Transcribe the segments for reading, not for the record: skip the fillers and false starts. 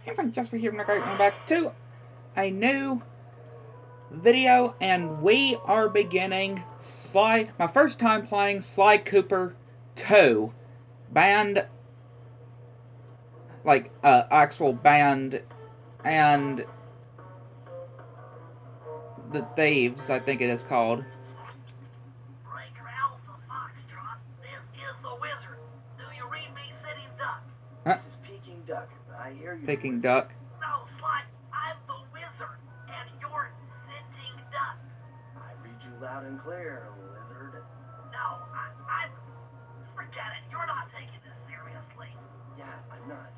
Hey friends, just for here and welcome back to a new video, and we are beginning Sly, my first time playing Sly Cooper 2, Band, actual band, and the Thieves, I think it is called. This is Peking Duck. I hear you. Peking Duck. No, Sly, I'm the wizard, and you're sitting duck. I read you loud and clear, lizard. No, I'm... Forget it. You're not taking this seriously. Yeah, I'm not.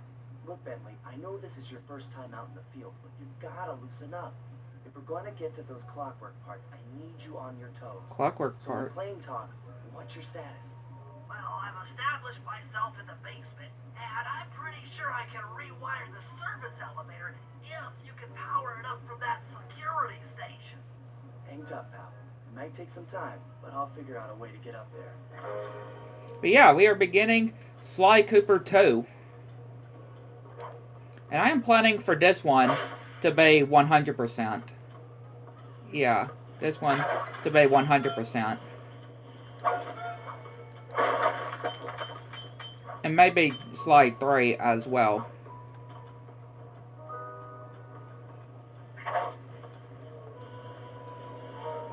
Look, Bentley, I know this is your first time out in the field, but you've gotta loosen up. If we're going to get to those clockwork parts, I need you on your toes. Clockwork So parts? we're playing talk. What's your status? Well, I've established myself in the basement, and I'm pretty sure I can rewire the service elevator if you can power it up from that security station. Hang tough, pal. It might take some time, but I'll figure out a way to get up there. But yeah, we are beginning Sly Cooper 2. And I am planning for this one to be 100%. Yeah, this one to be 100%. And maybe Sly 3 as well.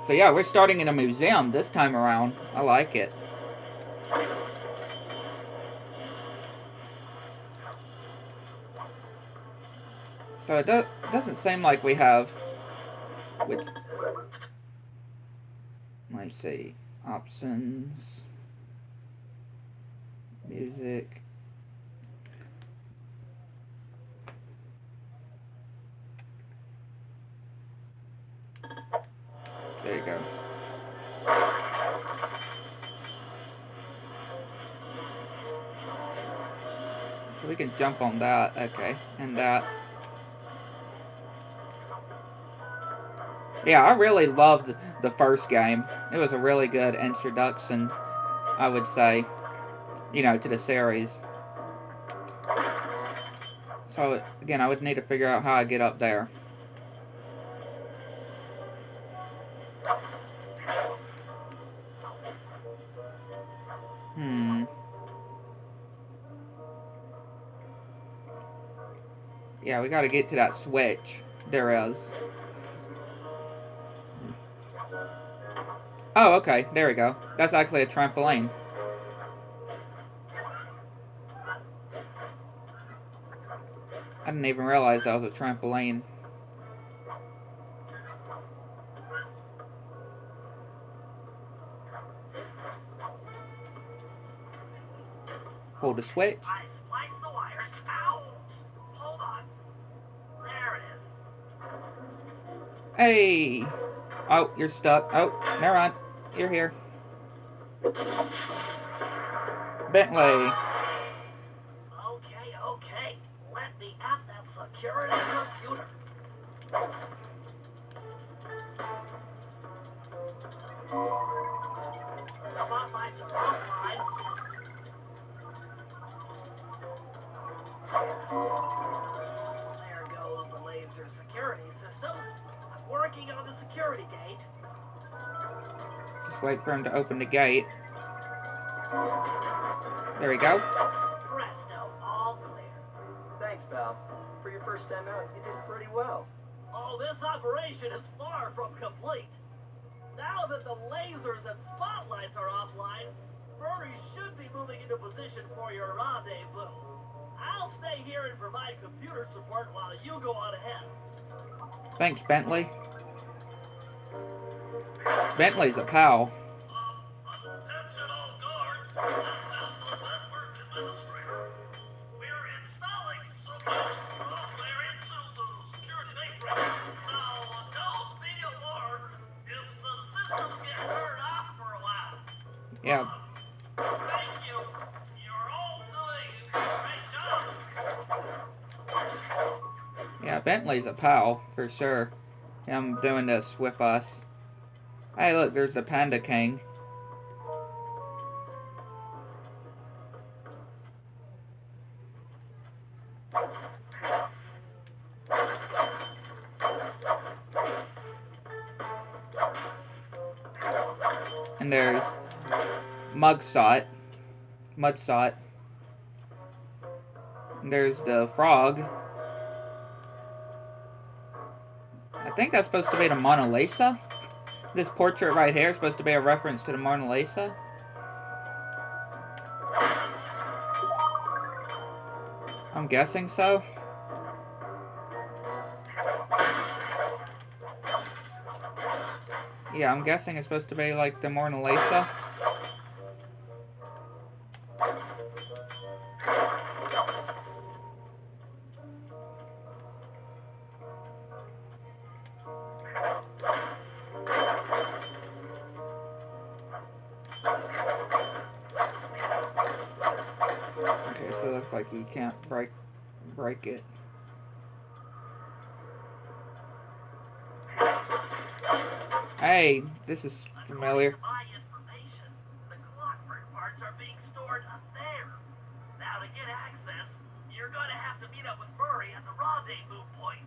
So yeah, we're starting in a museum this time around. I like it. So it doesn't seem like we have... Let's see. Options. Music. There you go. So we can jump on that. Okay. And that. Yeah, I really loved the first game. It was a really good introduction, I would say, you know, to the series. So, again, I would need to figure out how I get up there. Yeah, we gotta get to that switch. There is. Oh, okay. There we go. That's actually a trampoline. I didn't even realize that was a trampoline. Pull the switch. I spliced the wires. Ow! Hold on. There it is. Hey! Oh, you're stuck. Oh, never mind. You're here. Bentley. Okay. Let me at that security computer. Spotlights are offline. There goes the laser security system. I'm working on the security gate. Just wait for him to open the gate. There we go. Presto, all clear. Thanks, pal. For your first time out, you did pretty well. Oh, this operation is far from complete. Now that the lasers and spotlights are offline, Furry should be moving into position for your rendezvous. I'll stay here and provide computer support while you go on ahead. Thanks, Bentley. Bentley's a pal. Attention all guards. This is the network administrator. We're installing Yeah. Thank you. You're all doing a great job. Yeah, Bentley's a pal, for sure. Him doing this with us. Hey, look, there's the Panda King. And there's Mudsot. And there's the frog. I think that's supposed to be the Mona Lisa. This portrait right here is supposed to be a reference to the Mona Lisa. I'm guessing so. Yeah, I'm guessing it's supposed to be like the Mona Lisa. Okay, so it looks like you can't break it. Hey, this is familiar. According to my information, the clockwork parts are being stored up there. Now to get access, you're going to have to meet up with Murray at the rendezvous point.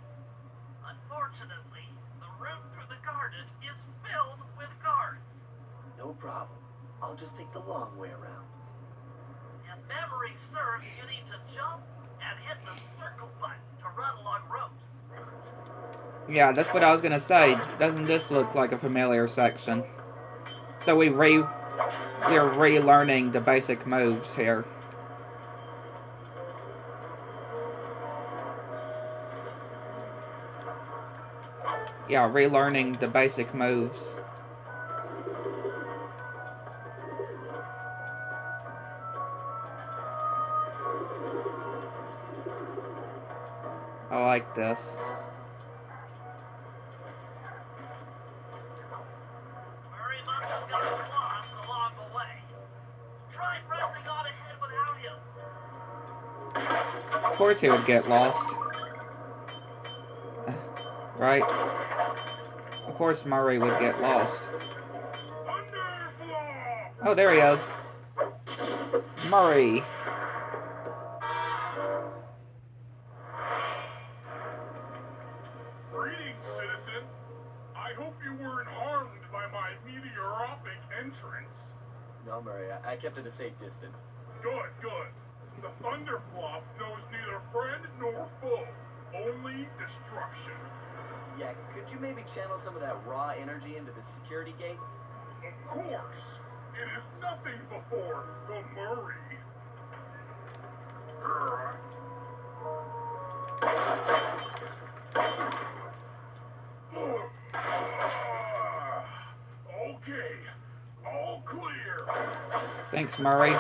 Unfortunately, the route through the garden is filled with guards. No problem. I'll just take the long way around. If memory serves, you need to jump and hit the circle button to run along ropes. Yeah, that's what I was gonna say. Doesn't this look like a familiar section? So we're relearning the basic moves here. Yeah, relearning the basic moves. I like this. Murray must have gotten lost along the way. Try pressing on ahead without him. Of course he would get lost. Right? Of course Murray would get lost. Oh, there he is. Murray. Greetings, citizen. I hope you weren't harmed by my meteoropic entrance. No, Murray, I kept it a safe distance. Good, good. The Thunderflop knows neither friend nor foe, only destruction. Yeah, could you maybe channel some of that raw energy into the security gate? Of course. It is nothing before the Murray. Okay, all clear. Thanks, Murray.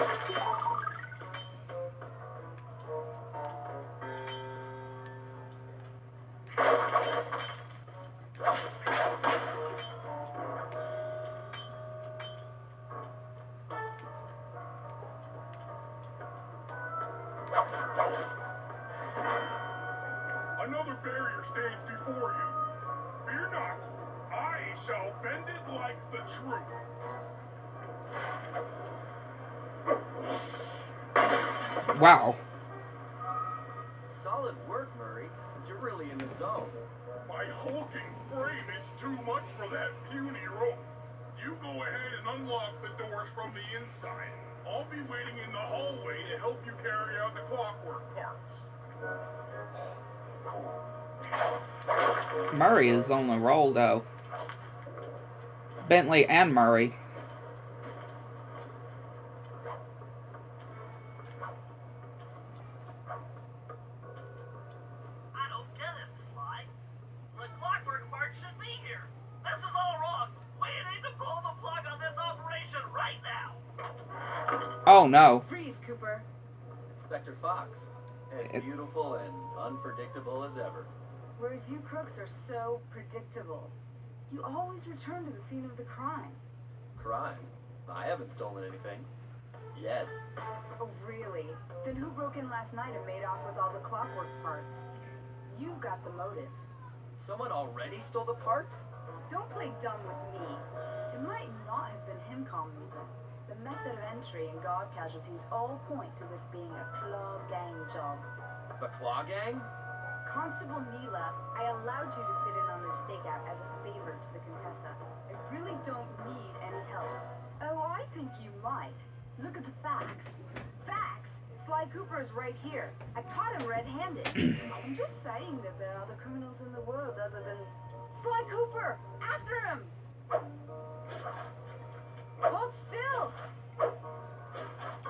Another barrier stands before you. Fear not, I shall bend it like the truth. Wow. Solid work, Murray. You're really in the zone. My hulking frame is too much for that puny rope. You go ahead and unlock the doors from the inside. I'll be waiting in the hallway to help you carry out the clockwork parts. Murray is on the roll, though. Bentley and Murray. I don't get it, Sly. The clockwork part should be here. This is all wrong. We need to pull the plug on this operation right now. Oh, no. Freeze, Cooper. Inspector Fox. As beautiful and unpredictable as ever. Whereas you crooks are so predictable. You always return to the scene of the crime. Crime? I haven't stolen anything. Yet. Oh, really? Then who broke in last night and made off with all the clockwork parts? You got the motive. Someone already stole the parts? Don't play dumb with me. It might not have been him, Carmelita. The method of entry and guard casualties all point to this being a Claw Gang job. The Claw Gang? Constable Neela, I allowed you to sit in on this stakeout as a favor to the Contessa. I really don't need any help. Oh, I think you might. Look at the facts. Facts? Sly Cooper is right here. I caught him red-handed. I'm just saying that there are other criminals in the world other than... Sly Cooper! After him! Hold still!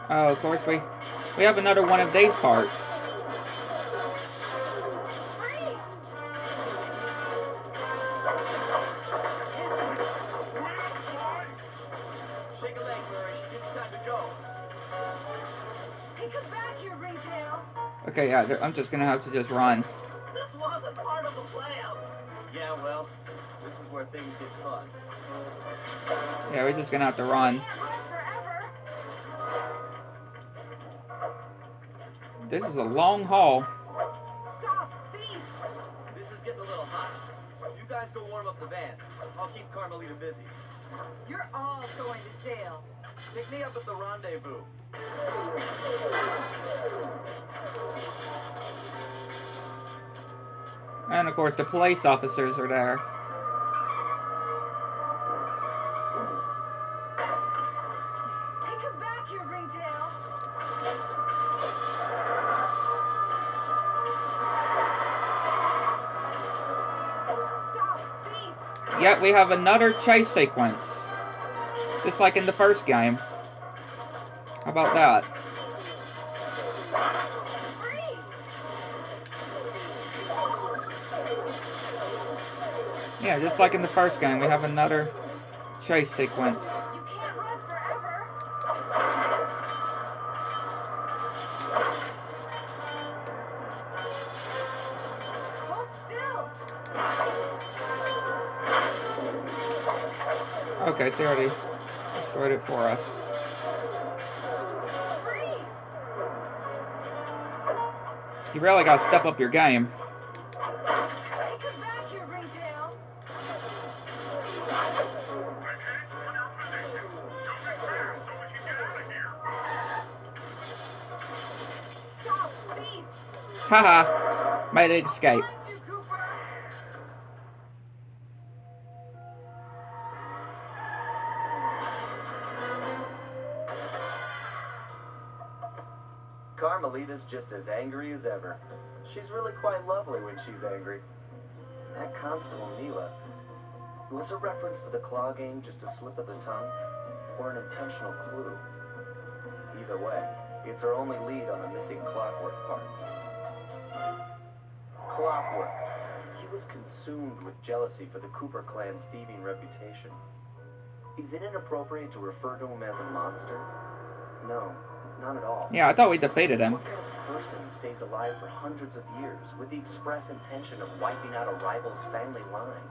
Oh, of course we have another one of these parts. Freeze! Shake a leg, Murray. It's time to go. Hey, come back here, Ringtail! Okay, yeah, I'm just gonna have to just run. This wasn't part of the plan. Yeah, well, this is where things get fun. Yeah, we're just gonna have to run. Can't run forever! This is a long haul. Stop, thief! This is getting a little hot. You guys go warm up the van. I'll keep Carmelita busy. You're all going to jail. Pick me up at the rendezvous. And of course the police officers are there. Hey, come back here, Ringtail! Stop, thief! Yet we have another chase sequence. Just like in the first game. How about that? Freeze! Yeah, just like in the first game, we have another chase sequence. You can't run forever! Hold still! Okay, so he already destroyed it for us. Freeze! You really gotta step up your game. Hey, come back here, Ringtail! Stop, thief! Haha, made it escape. Run to Cooper! Carmelita's just as angry as ever. She's really quite lovely when she's angry. That Constable Neela, was a reference to the Claw Gang just a slip of the tongue, or an intentional clue? Either way, it's our only lead on the missing clockwork parts. Clockwork. He was consumed with jealousy for the Cooper clan's thieving reputation. Is it inappropriate to refer to him as a monster? No, not at all. Yeah, I thought we defeated him. What kind of person stays alive for hundreds of years with the express intention of wiping out a rival's family line?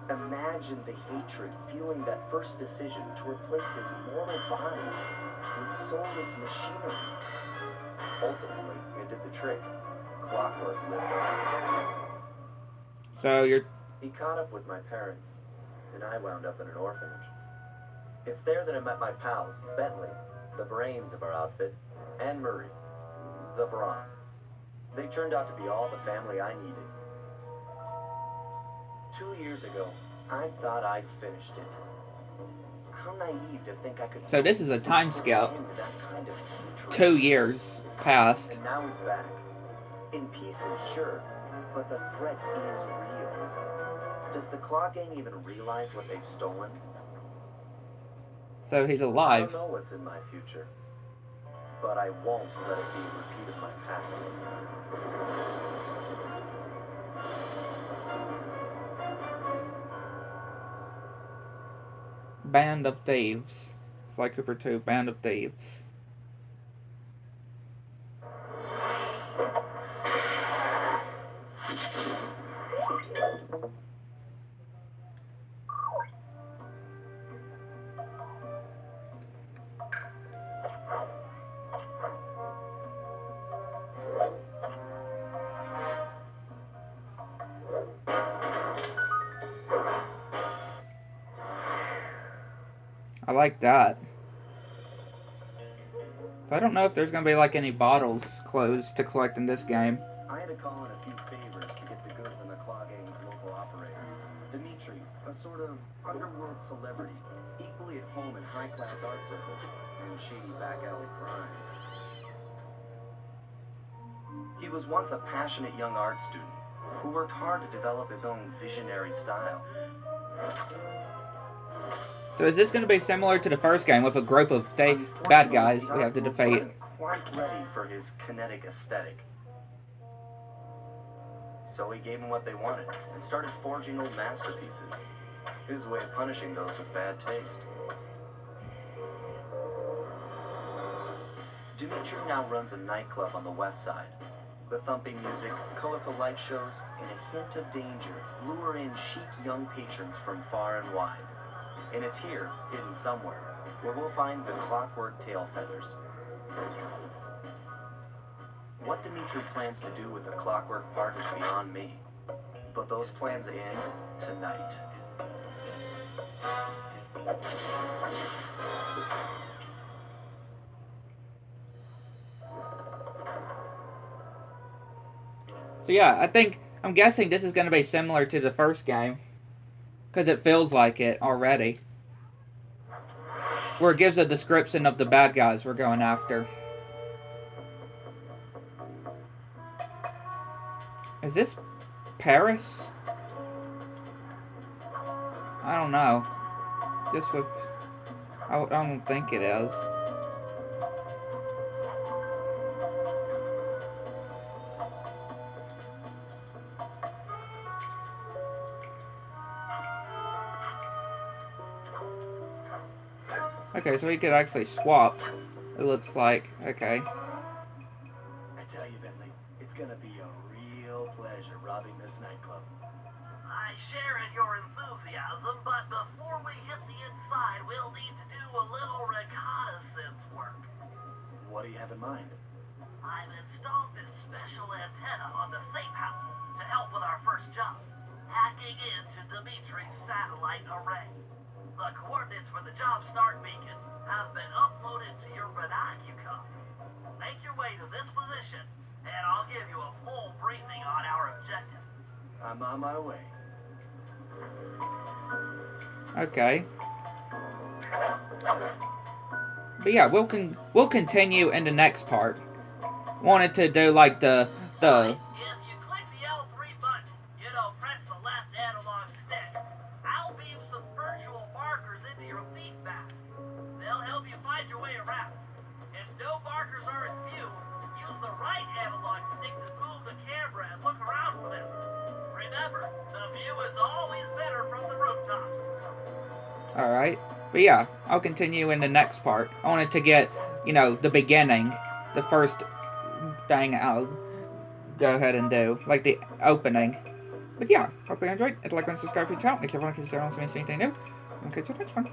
Imagine the hatred fueling that first decision to replace his mortal body with soulless machinery. Ultimately, it did the trick. Clockwork lived on. So you're... He caught up with my parents, and I wound up in an orphanage. It's there that I met my pals, Bentley, the brains of our outfit, and Murray, the brawn. They turned out to be all the family I needed. 2 years ago, I thought I'd finished it. How naive to think I could... So this is a time skip. into that kind of hatred. 2 years passed. And now he's back. In pieces, sure, but the threat is real. Does the Claw Gang even realize what they've stolen? So he's I alive. don't know what's in my future, but I won't let it be a repeat of my past. Band of Thieves. Sly Cooper 2, Band of Thieves. I like that. So I don't know if there's going to be like any bottles closed to collect in this game. I had to call in a few favors to get the goods on the Claw Gang's local operator. Dimitri, a sort of underworld celebrity, equally at home in high-class art circles and shady back-alley crimes. He was once a passionate young art student who worked hard to develop his own visionary style. So is this going to be similar to the first game with a group of bad guys we have to defeat? He wasn't quite ready for his kinetic aesthetic. So he gave them what they wanted and started forging old masterpieces. His way of punishing those with bad taste. Dimitri now runs a nightclub on the west side. The thumping music, colorful light shows, and a hint of danger lure in chic young patrons from far and wide. And it's here, hidden somewhere, where we'll find the clockwork tail feathers. What Dimitri plans to do with the clockwork part is beyond me. But those plans end tonight. So yeah, I'm guessing this is going to be similar to the first game. Because it feels like it already. Where it gives a description of the bad guys we're going after. Is this Paris? I don't know. Just with... I don't think it is. Okay, so we could actually swap. It looks like. Okay. I tell you, Bentley, it's gonna be a real pleasure robbing this nightclub. I share in your enthusiasm, but before we hit the inside, we'll need to do a little reconnaissance work. What do you have in mind? I've installed this special antenna on the safe house to help with our first job, hacking into Dimitri's satellite array. The coordinates for the job start beacon have been uploaded to your bandicoot. Make your way to this position, and I'll give you a full briefing on our objective. I'm on my way. Okay. But yeah, we'll continue in the next part. Wanted to do like the If you click the L3 button, press the left analog stick, I'll beam some virtual markers into your feedback. They'll help you find your way around. If no markers are in view, use the right analog stick to move the camera and look around for them. Remember, the view is always better from the rooftops. Alright. But yeah, I'll continue in the next part. I wanted to get, the beginning. The first thing I'll go ahead and do. Like the opening. But yeah, hope you enjoyed. Hit like and subscribe to the channel. If you want to see anything new, I'll catch you next one.